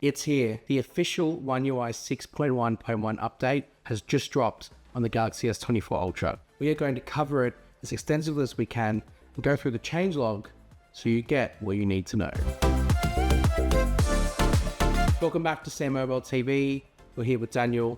It's here. The official OneUI 6.1.1 update has just dropped on the Galaxy S24 Ultra. We are going to cover it as extensively as we can and go through the changelog so you get what you need to know. Welcome back to SamMobile TV. We're here with Daniel.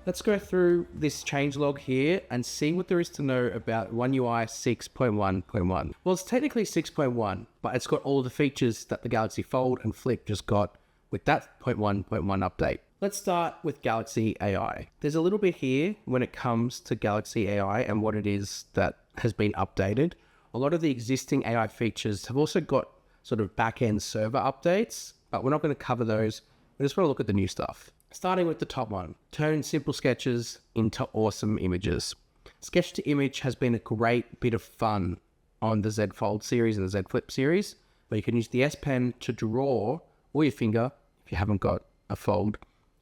Let's go through this changelog here and see what there is to know about OneUI 6.1.1. Well, it's technically 6.1, but it's got all the features that the Galaxy Fold and Flip just got with that 0.1.1 update. Let's start with Galaxy AI. There's a little bit here when it comes to Galaxy AI and what it is that has been updated. A lot of the existing AI features have also got sort of back-end server updates, but we're not going to cover those. We just want to look at the new stuff. Starting with the top one, turn simple sketches into awesome images. Sketch to image has been a great bit of fun on the Z Fold series and the Z Flip series, where you can use the S Pen to draw, or your finger, if you haven't got a Fold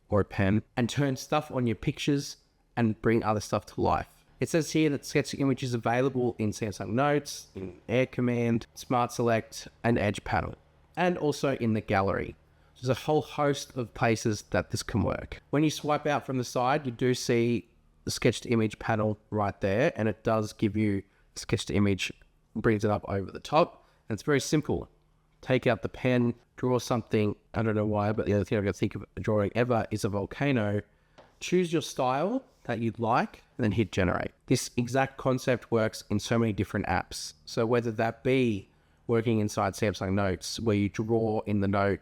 or a pen, and turn stuff on your pictures and bring other stuff to life. It says here that sketch to image is available in Samsung Notes, in Air Command, Smart Select, and Edge Panel, and also in the gallery. There's a whole host of places that this can work. When you swipe out from the side, you do see the sketch to image panel right there, and it does give you sketch to image, brings it up over the top, and it's very simple. Take out the pen, draw something, I don't know why, but the other thing I can think of drawing ever is a volcano. Choose your style that you'd like, and then hit generate. This exact concept works in so many different apps. So whether that be working inside Samsung Notes, where you draw in the note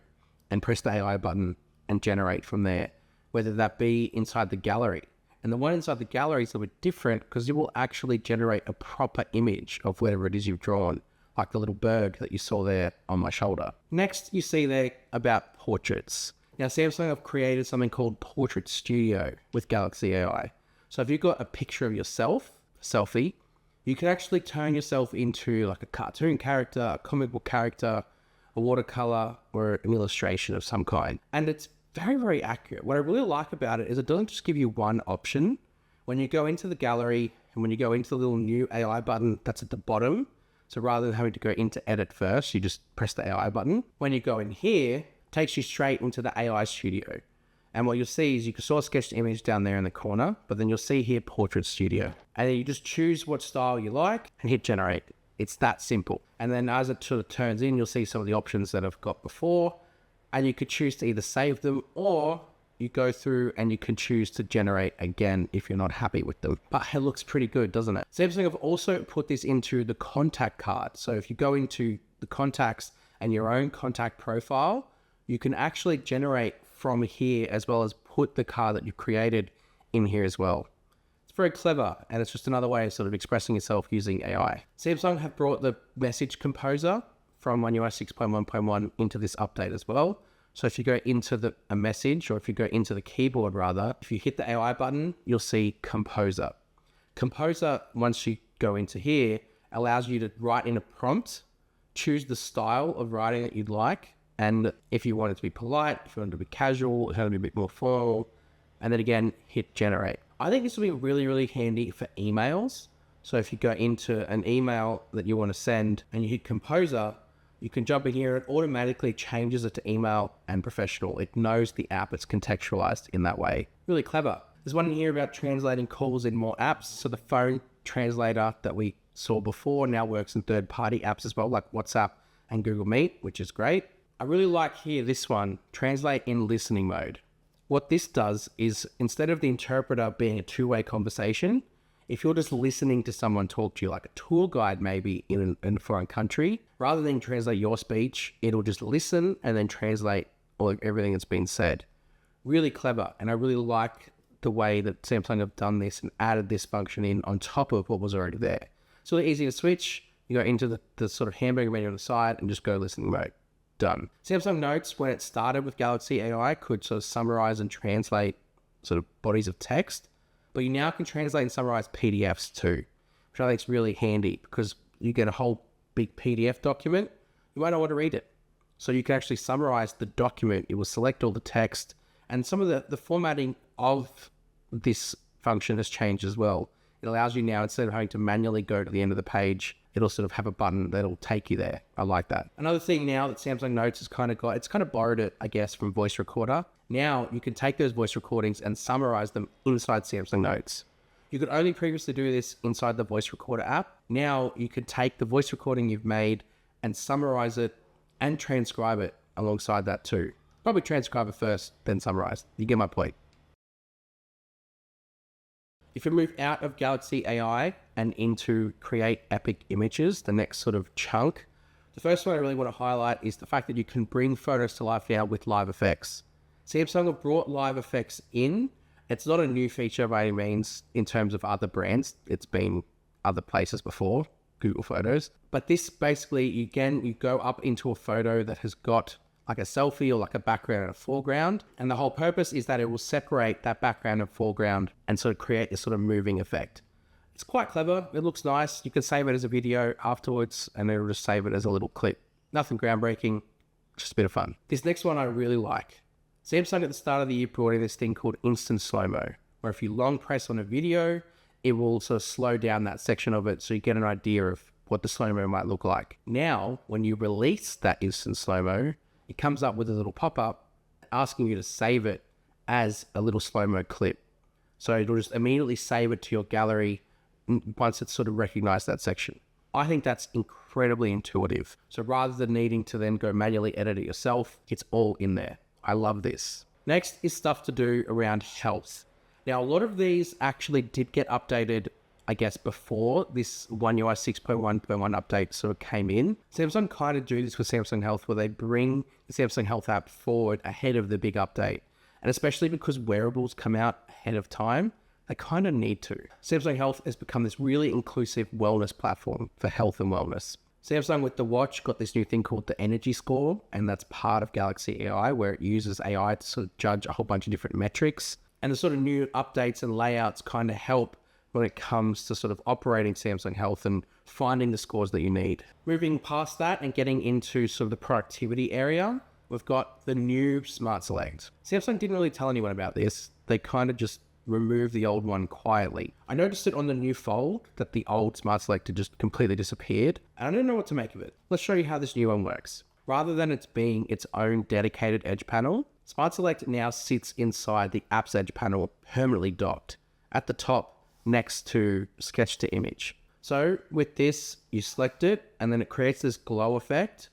and press the AI button and generate from there, whether that be inside the gallery. And the one inside the gallery is a little bit different because it will actually generate a proper image of whatever it is you've drawn, like the little bird that you saw there on my shoulder. Next, you see there about portraits. Now, Samsung have created something called Portrait Studio with Galaxy AI. So if you've got a picture of yourself, a selfie, you can actually turn yourself into like a cartoon character, a comic book character, a watercolor, or an illustration of some kind. And it's very, very accurate. What I really like about it is it doesn't just give you one option. When you go into the gallery and when you go into the little new AI button that's at the bottom, so rather than having to go into edit first, you just press the AI button. When you go in here, it takes you straight into the AI Studio. And what you'll see is you can sort of sketch the image down there in the corner, but then you'll see here Portrait Studio. And then you just choose what style you like and hit generate. It's that simple. And then as it sort of turns in, you'll see some of the options that I've got before, and you could choose to either save them or you go through and you can choose to generate again if you're not happy with them. But it looks pretty good, doesn't it? Samsung have also put this into the contact card. So if you go into the contacts and your own contact profile, you can actually generate from here as well as put the card that you've created in here as well. It's very clever, and it's just another way of sort of expressing yourself using AI. Samsung have brought the message composer from OneUI 6.1.1 into this update as well. So if you go into a message, or if you go into the keyboard rather, if you hit the AI button, you'll see Composer. Composer, once you go into here, allows you to write in a prompt, choose the style of writing that you'd like, and if you want it to be polite, if you want it to be casual, if you want it to be a bit more formal, and then again, hit generate. I think this will be really, really handy for emails. So if you go into an email that you want to send and you hit Composer, you can jump in here and it automatically changes it to email and professional. It knows the app, it's contextualized in that way. Really clever. There's one in here about translating calls in more apps. So the phone translator that we saw before now works in third-party apps as well, like WhatsApp and Google Meet, which is great. I really like here this one, translate in listening mode. What this does is instead of the interpreter being a two-way conversation, if you're just listening to someone talk to you, like a tour guide maybe in a foreign country, rather than translate your speech, it'll just listen and then translate everything that's been said. Really clever, and I really like the way that Samsung have done this and added this function in on top of what was already there. It's really easy to switch. You go into the sort of hamburger menu on the side and just go listening mode. Done. Samsung Notes, when it started with Galaxy AI, could sort of summarize and translate sort of bodies of text, but you now can translate and summarize PDFs too, which I think is really handy because you get a whole big PDF document, you might not want to read it. So you can actually summarize the document, it will select all the text, and some of the formatting of this function has changed as well. It allows you now, instead of having to manually go to the end of the page it'll sort of have a button that'll take you there. I like that. Another thing now that Samsung Notes has kind of got, it's kind of borrowed it, I guess, from voice recorder. Now you can take those voice recordings and summarize them inside Samsung Notes. You could only previously do this inside the voice recorder app. Now you could take the voice recording you've made and summarize it and transcribe it alongside that too. Probably transcribe it first, then summarize. You get my point. If you move out of Galaxy AI and into create epic images, the next sort of chunk, the first one I really want to highlight is the fact that you can bring photos to life now with live effects. Samsung have brought live effects in. It's not a new feature by any means in terms of other brands. It's been other places before, Google Photos. But this basically, you go up into a photo that has got like a selfie or like a background and a foreground. And the whole purpose is that it will separate that background and foreground and sort of create this sort of moving effect. It's quite clever. It looks nice. You can save it as a video afterwards and it'll just save it as a little clip. Nothing groundbreaking, just a bit of fun. This next one I really like. Samsung at the start of the year brought in this thing called instant slow-mo, where if you long press on a video, it will sort of slow down that section of it so you get an idea of what the slow-mo might look like. Now, when you release that instant slow-mo, it comes up with a little pop-up asking you to save it as a little slow-mo clip. So it'll just immediately save it to your gallery once it's sort of recognized that section. I think that's incredibly intuitive. So rather than needing to then go manually edit it yourself, it's all in there. I love this. Next is stuff to do around health. Now, a lot of these actually did get updated, I guess, before this OneUI 6.1.1 update sort of came in. Samsung kind of do this with Samsung Health, where they bring the Samsung Health app forward ahead of the big update. And especially because wearables come out ahead of time, they kind of need to. Samsung Health has become this really inclusive wellness platform for health and wellness. Samsung with the watch got this new thing called the energy score, and that's part of Galaxy AI, where it uses AI to sort of judge a whole bunch of different metrics. And the sort of new updates and layouts kind of help when it comes to sort of operating Samsung Health and finding the scores that you need. Moving past that and getting into sort of the productivity area, we've got the new Smart Select. Samsung didn't really tell anyone about this. They kind of just removed the old one quietly. I noticed it on the new Fold that the old Smart Select had just completely disappeared, and I don't know what to make of it. Let's show you how this new one works. Rather than it being its own dedicated edge panel, Smart Select now sits inside the app's edge panel, permanently docked at the top next to Sketch to Image. So with this, you select it and then it creates this glow effect.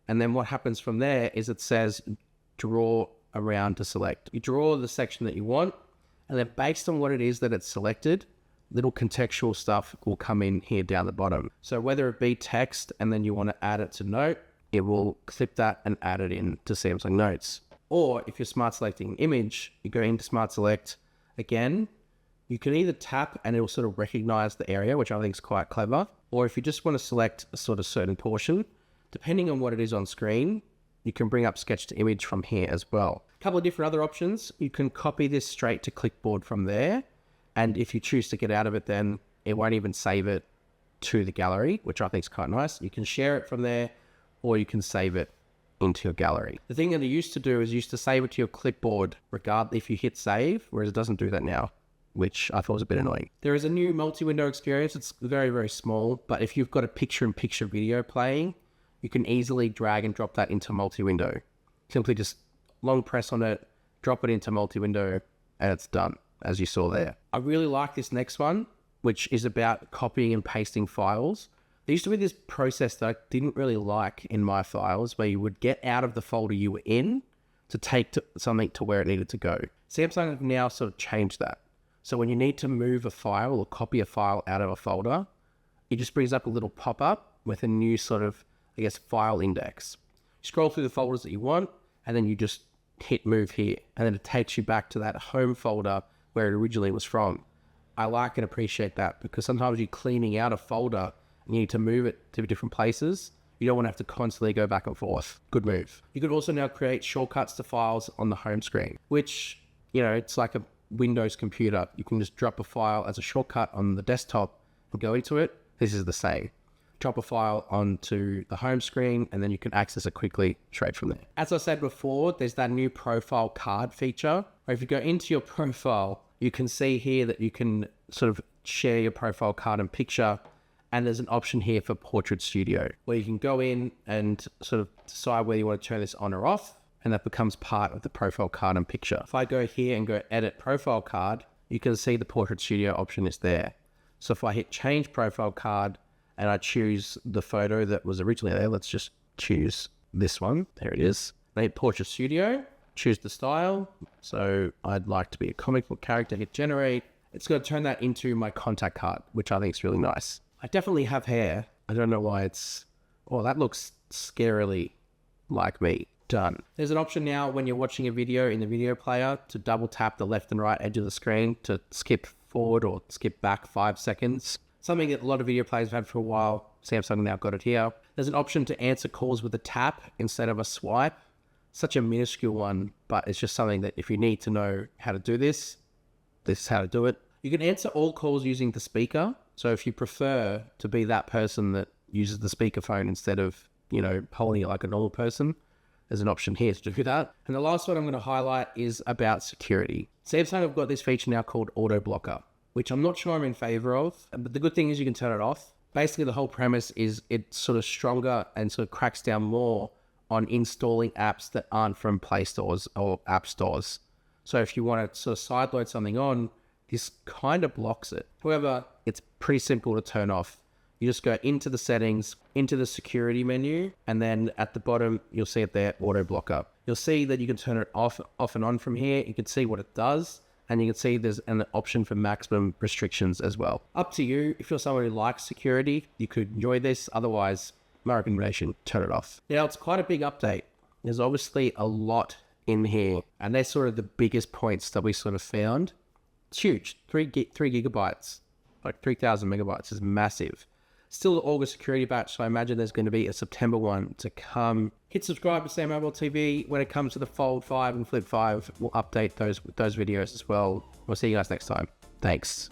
And then what happens from there is it says draw around to select. You draw the section that you want, and then based on what it is that it's selected, little contextual stuff will come in here down the bottom. So whether it be text and then you want to add it to Note, it will clip that and add it in to Samsung Notes. Or if you're smart selecting an image, you go into Smart Select again. You can either tap and it will sort of recognize the area, which I think is quite clever. Or if you just want to select a sort of certain portion, depending on what it is on screen, you can bring up Sketch to Image from here as well. A couple of different other options. You can copy this straight to clipboard from there. And if you choose to get out of it, then it won't even save it to the gallery, which I think is quite nice. You can share it from there, or you can save it into your gallery. The thing that it used to do is you used to save it to your clipboard, regardless if you hit save, whereas it doesn't do that now, which I thought was a bit annoying. There is a new multi-window experience. It's very, very small, but if you've got a picture-in-picture video playing, you can easily drag and drop that into multi-window. Simply just long press on it, drop it into multi-window, and it's done, as you saw there. I really like this next one, which is about copying and pasting files. There used to be this process that I didn't really like in my files, where you would get out of the folder you were in to take something to where it needed to go. Samsung have now sort of changed that. So when you need to move a file or copy a file out of a folder, it just brings up a little pop-up with a new sort of, I guess, file index. You scroll through the folders that you want, and then you just hit move here, and then it takes you back to that home folder where it originally was from. I like and appreciate that, because sometimes you're cleaning out a folder and you need to move it to different places. You don't want to have to constantly go back and forth. Good move. You could also now create shortcuts to files on the home screen, which, you know, it's like a Windows computer. You can just drop a file as a shortcut on the desktop and go into it. This is the same. Drop a file onto the home screen, and then you can access it quickly straight from there. As I said before, there's that new profile card feature, where if you go into your profile, you can see here that you can sort of share your profile card and picture, And there's an option here for Portrait Studio, where you can go in and sort of decide whether you want to turn this on or off, and that becomes part of the profile card and picture. If I go here and go edit profile card, you can see the Portrait Studio option is there. So if I hit change profile card and I choose the photo that was originally there, let's just choose this one. There it is. I hit Portrait Studio, choose the style. So I'd like to be a comic book character, hit generate. It's going to turn that into my contact card, which I think is really nice. I definitely have hair. I don't know why it's, oh, that looks scarily like me. Done. There's an option now when you're watching a video in the video player to double tap the left and right edge of the screen to skip forward or skip back 5 seconds. Something that a lot of video players have had for a while. Samsung now got it here. There's an option to answer calls with a tap instead of a swipe. Such a minuscule one, but it's just something that if you need to know how to do this, this is how to do it. You can answer all calls using the speaker. So if you prefer to be that person that uses the speakerphone instead of, you know, holding it like a normal person, there's an option here to do that. And the last one I'm going to highlight is about security. Samsung have got this feature now called Auto Blocker, which I'm not sure I'm in favor of, but the good thing is you can turn it off. Basically, the whole premise is it's sort of stronger and sort of cracks down more on installing apps that aren't from Play stores or app stores. So if you want to sort of sideload something on, this kind of blocks it. However, it's pretty simple to turn off. You just go into the settings, into the security menu, and then at the bottom, you'll see it there, Auto Blocker. You'll see that you can turn it off and on from here. You can see what it does, and you can see there's an option for maximum restrictions as well. Up to you. If you're someone who likes security, you could enjoy this. Otherwise, my recommendation, turn it off. Now, it's quite a big update. There's obviously a lot in here, and they're sort of the biggest points that we sort of found. It's huge, 3 gigabytes, like 3,000 megabytes is massive. Still the August security batch, so I imagine there's going to be a September one to come. Hit subscribe to SamMobile TV. When it comes to the Fold 5 and Flip 5, we'll update those videos as well. We'll see you guys next time. Thanks.